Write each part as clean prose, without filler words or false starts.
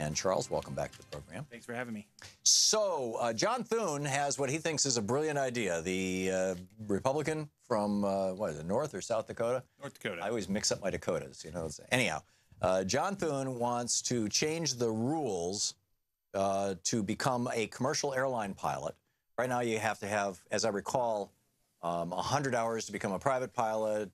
And Charles, welcome back to the program. Thanks for having me. So John Thune has what he thinks is a brilliant idea. The Republican from, what is it, North or South Dakota? North Dakota. I always mix up my Dakotas, you know. Anyhow, John Thune wants to change the rules to become a commercial airline pilot. Right now you have to have, as I recall, 100 hours to become a private pilot,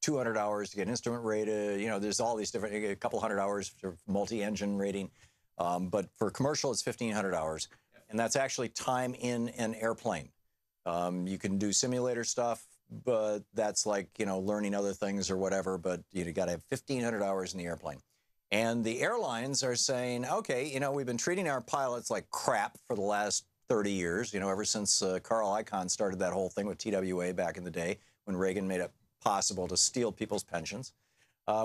200 hours to get instrument rated. You know, there's all these different, a couple hundred hours for multi-engine rating. But for commercial, it's 1,500 hours. And that's actually time in an airplane. You can do simulator stuff, but that's like, you know, learning other things or whatever. But you got to have 1,500 hours in the airplane. And the airlines are saying, okay, you know, we've been treating our pilots like crap for the last 30 years, you know, ever since Carl Icahn started that whole thing with TWA back in the day when Reagan made it possible to steal people's pensions.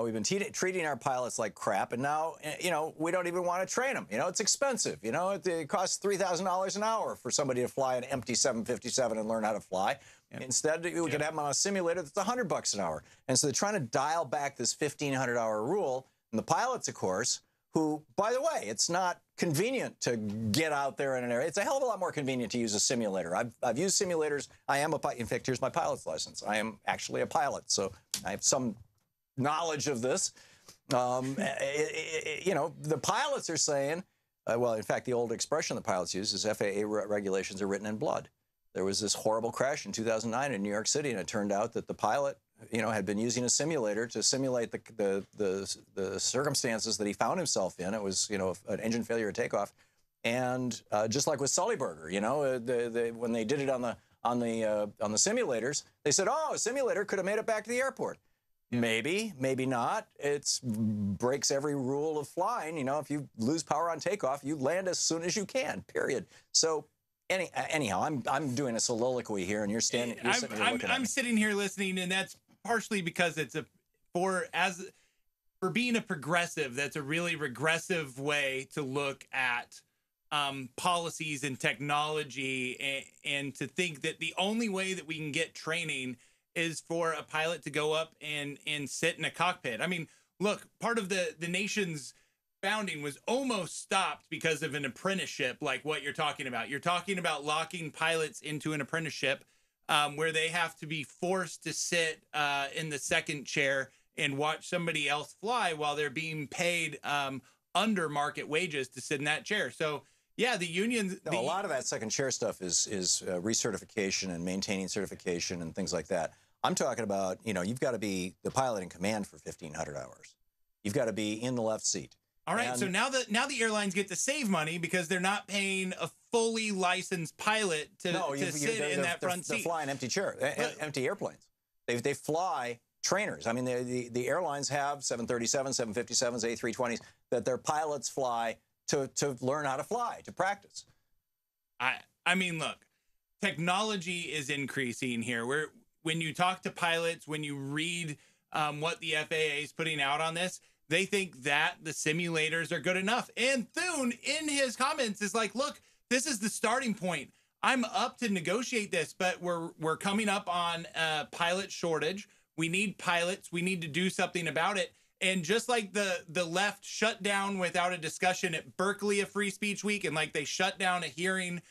We've been treating our pilots like crap, and now, you know, we don't even want to train them. You know, it's expensive. You know, it costs $3,000 an hour for somebody to fly an empty 757 and learn how to fly. Yep. Instead, we could have them on a simulator that's $100 an hour. And so they're trying to dial back this 1,500-hour rule. And the pilots, of course, who, by the way, it's not convenient to get out there in an area. It's a hell of a lot more convenient to use a simulator. I've used simulators. In fact, here's my pilot's license. I am actually a pilot, so I have some knowledge of this. You know, the pilots are saying, well, in fact, the old expression the pilots use is FAA regulations are written in blood. There was this horrible crash in 2009 in New York City, and it turned out that the pilot, you know, had been using a simulator to simulate the circumstances that he found himself in. It was, you know, an engine failure at takeoff, and just like with Sullyburger, you know, when they did it on the simulators, they said, oh, a simulator could have made it back to the airport. Maybe, maybe not. It breaks every rule of flying. You know, if you lose power on takeoff, you land as soon as you can. Period. So. Anyhow, I'm doing a soliloquy here, and you're standing. I'm sitting here listening, and that's partially because it's for being a progressive. That's a really regressive way to look at policies and technology, and to think that the only way that we can get training is for a pilot to go up and sit in a cockpit. I mean, look, part of the nation's founding was almost stopped because of an apprenticeship like what you're talking about. You're talking about locking pilots into an apprenticeship where they have to be forced to sit in the second chair and watch somebody else fly while they're being paid under market wages to sit in that chair. So yeah, the unions. No, a lot of that second chair stuff is recertification and maintaining certification and things like that. I'm talking about, you know, you've got to be the pilot in command for 1,500 hours. You've got to be in the left seat. All right, so now the airlines get to save money because they're not paying a fully licensed pilot to sit in that front seat. They're flying empty airplanes. They fly trainers. I mean, the airlines have 737s, 757s, A320s that their pilots fly to learn how to fly, to practice. I mean, look, technology is increasing here. When you talk to pilots, when you read what the FAA is putting out on this, they think that the simulators are good enough. And Thune, in his comments, is like, look, this is the starting point. I'm up to negotiate this, but we're coming up on a pilot shortage. We need pilots. We need to do something about it. And just like the left shut down without a discussion at Berkeley, a free speech week, and like they shut down a hearing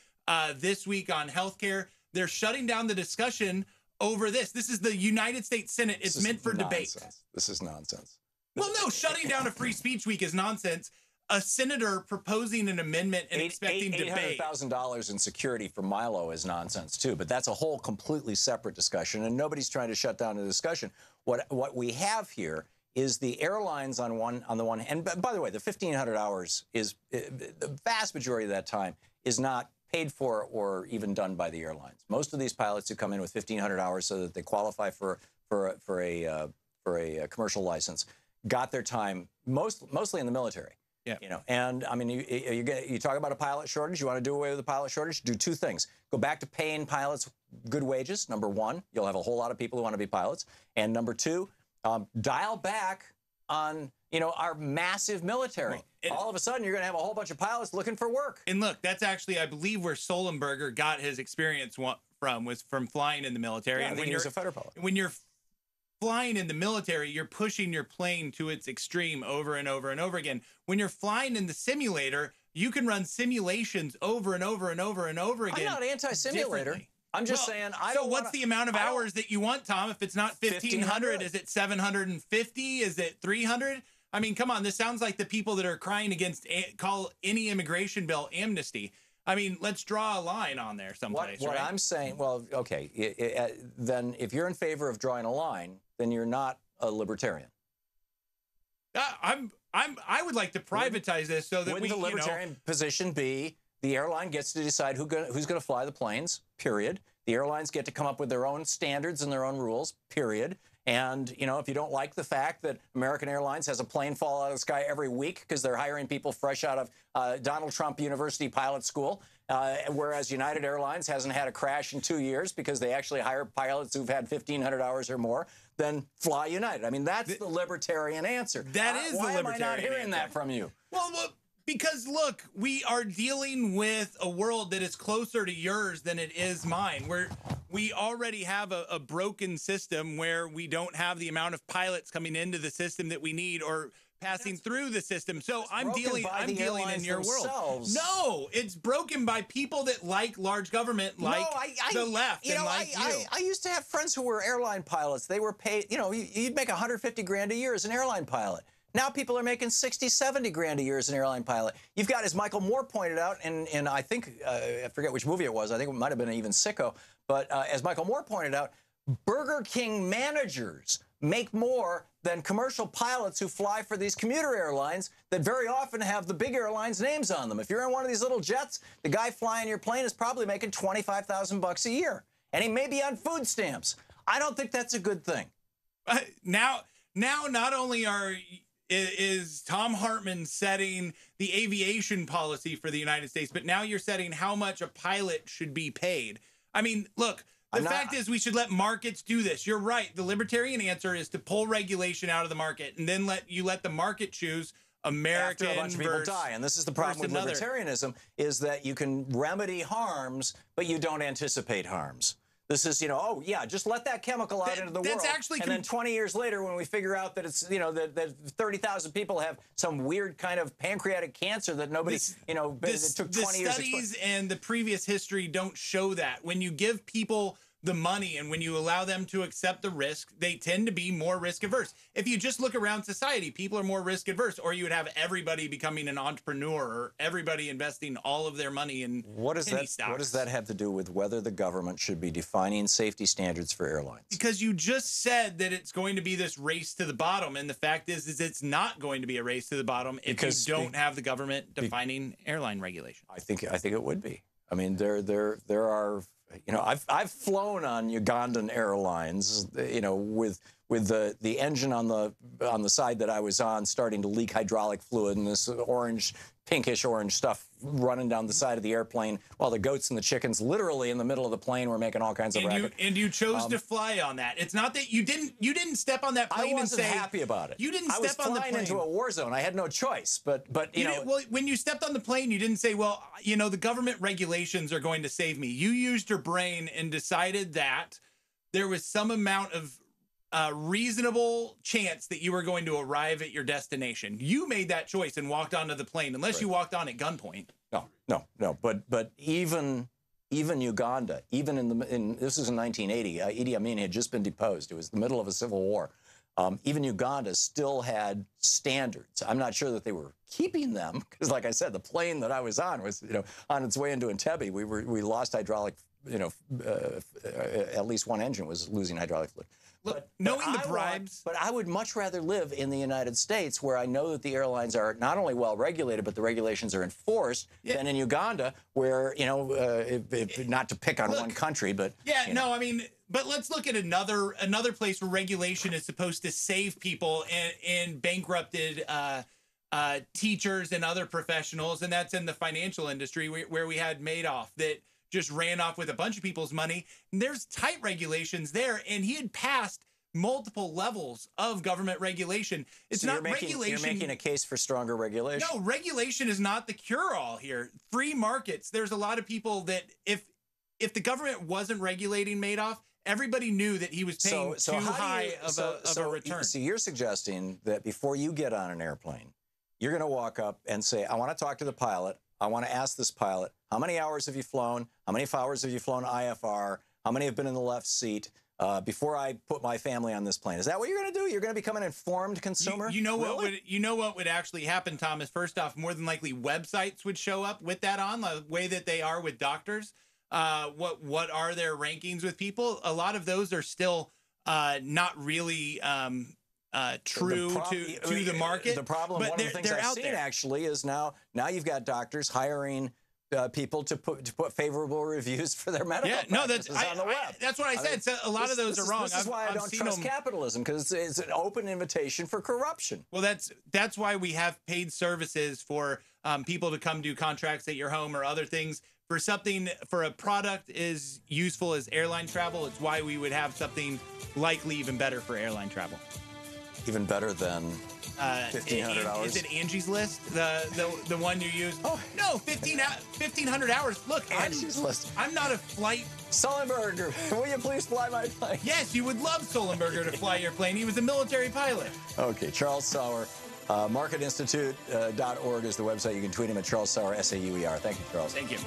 this week on healthcare, they're shutting down the discussion over this. This is the United States Senate. It's meant for debate. This is nonsense. Well, no, shutting down a free speech week is nonsense. A senator proposing an amendment and expecting debate. $800,000 in security for Milo is nonsense, too. But that's a whole completely separate discussion, and nobody's trying to shut down the discussion. What we have here is the airlines on the one hand. And by the way, the 1,500 hours is the vast majority of that time is not paid for or even done by the airlines. Most of these pilots who come in with 1,500 hours so that they qualify for a commercial license got their time mostly in the military. Yeah. You know, and I mean, you talk about a pilot shortage. You want to do away with the pilot shortage? Do two things. Go back to paying pilots good wages. Number one, you'll have a whole lot of people who want to be pilots. And number two, dial back on, you know, our massive military. All of a sudden, you're going to have a whole bunch of pilots looking for work. And look, that's actually, I believe, where Sullenberger got his experience from, was from flying in the military. Yeah, and when you're a fighter pilot. When you're flying in the military, you're pushing your plane to its extreme over and over and over again. When you're flying in the simulator, you can run simulations over and over and over and over again. I'm not anti-simulator. I'm just saying So what's the amount of hours that you want, Tom? If it's not 1,500, is it 750? Is it 300? I mean, come on. This sounds like the people that are crying against call any immigration bill amnesty. I mean, let's draw a line on there someplace. What right? I'm saying, well, okay, then if you're in favor of drawing a line, then you're not a libertarian. I would like to privatize this so that Wouldn't the libertarian position be the airline gets to decide who's going to fly the planes, period. The airlines get to come up with their own standards and their own rules, period. And, you know, if you don't like the fact that American Airlines has a plane fall out of the sky every week because they're hiring people fresh out of Donald Trump University pilot school, whereas United Airlines hasn't had a crash in 2 years because they actually hire pilots who've had 1,500 hours or more, then fly United. I mean, that's the libertarian answer. That is the libertarian Why am I not hearing that from you? Well, because look, we are dealing with a world that is closer to yours than it is mine. We already have a broken system where we don't have the amount of pilots coming into the system that we need or passing through the system. So I'm dealing in your world. No, it's broken by people that like large government, like the left, and like you. I used to have friends who were airline pilots. They were paid, you know, you'd make 150 grand a year as an airline pilot. Now people are making 60, 70 grand a year as an airline pilot. You've got, as Michael Moore pointed out, and I think, I forget which movie it was, I think it might have been even Sicko, but as Michael Moore pointed out, Burger King managers make more than commercial pilots who fly for these commuter airlines that very often have the big airlines' names on them. If you're in one of these little jets, the guy flying your plane is probably making $25,000 a year, and he may be on food stamps. I don't think that's a good thing. Now, not only is Thom Hartmann setting the aviation policy for the United States, but now you're setting how much a pilot should be paid. I mean, look, the fact is we should let markets do this. You're right. The libertarian answer is to pull regulation out of the market and then let the market choose American after a bunch of people die. And this is the problem with libertarianism, is that you can remedy harms, but you don't anticipate harms. This is, you know, oh, yeah, just let that chemical out into the world. And then 20 years later, when we figure out that it's, you know, that 30,000 people have some weird kind of pancreatic cancer that nobody, you know, it took 20 years. The studies and the previous history don't show that. When you give people the money and when you allow them to accept the risk, they tend to be more risk averse. If you just look around society, people are more risk adverse, or you would have everybody becoming an entrepreneur or everybody investing all of their money in penny stocks. What does that have to do with whether the government should be defining safety standards for airlines? Because you just said that it's going to be this race to the bottom, and the fact is it's not going to be a race to the bottom if you don't have the government defining airline regulation. I think it would be. I mean, there are. You know, I've flown on Ugandan Airlines, you know, with the engine on the side that I was on starting to leak hydraulic fluid and this pinkish orange stuff running down the side of the airplane while the goats and the chickens literally in the middle of the plane were making all kinds of racket. And you chose to fly on that. It's not that you didn't step on that plane and say I wasn't happy about it. You didn't step on the plane. I was flying into a war zone. I had no choice. But you know, well, when you stepped on the plane, you didn't say, well, you know, the government regulations are going to save me. You used your brain and decided that there was some amount of reasonable chance that you were going to arrive at your destination. You made that choice and walked onto the plane, unless you walked on at gunpoint. No. But even Uganda, this is in 1980. Idi Amin had just been deposed. It was the middle of a civil war. Even Uganda still had standards. I'm not sure that they were keeping them because, like I said, the plane that I was on was, you know, on its way into Entebbe. We lost hydraulic. You know, at least one engine was losing hydraulic fluid. Look, knowing the bribes. But I would much rather live in the United States, where I know that the airlines are not only well regulated, but the regulations are enforced, than in Uganda, where, you know, not to pick on one country, but I mean, but let's look at another place where regulation is supposed to save people and bankrupted teachers and other professionals, and that's in the financial industry where we had Madoff that just ran off with a bunch of people's money. And there's tight regulations there, and he had passed multiple levels of government regulation. It's not regulation. You're making a case for stronger regulation. No, regulation is not the cure-all here. Free markets. There's a lot of people that if the government wasn't regulating Madoff, everybody knew that he was paying too high of a return. So you're suggesting that before you get on an airplane, you're going to walk up and say, I want to talk to the pilot. I want to ask this pilot, how many hours have you flown? How many hours have you flown IFR? How many have been in the left seat? Before I put my family on this plane. Is that what you're going to do? You're going to become an informed consumer? You know what would actually happen, Thomas? First off, more than likely websites would show up with that on, the way that they are with doctors. What are their rankings with people? A lot of those are still not really true to the market. The problem, but one of the things I've seen actually is now you've got doctors hiring people to put favorable reviews for their medical practices on the web. That's what I said. So a lot of those are wrong. This is why I don't trust capitalism, because it's an open invitation for corruption. Well, that's why we have paid services for people to come do contracts at your home or other things for a product as useful as airline travel. It's why we would have something likely even better for airline travel. Even better than 1,500 hours? Is it Angie's List, the one you use? Oh no, 1,500 hours. Look, Angie's List. I'm not a flight. Sullenberger, will you please fly my plane? Yes, you would love Sullenberger to fly your plane. He was a military pilot. Okay, Charles Sauer, marketinstitute.org is the website. You can tweet him at Charles Sauer, Sauer. Thank you, Charles. Thank you.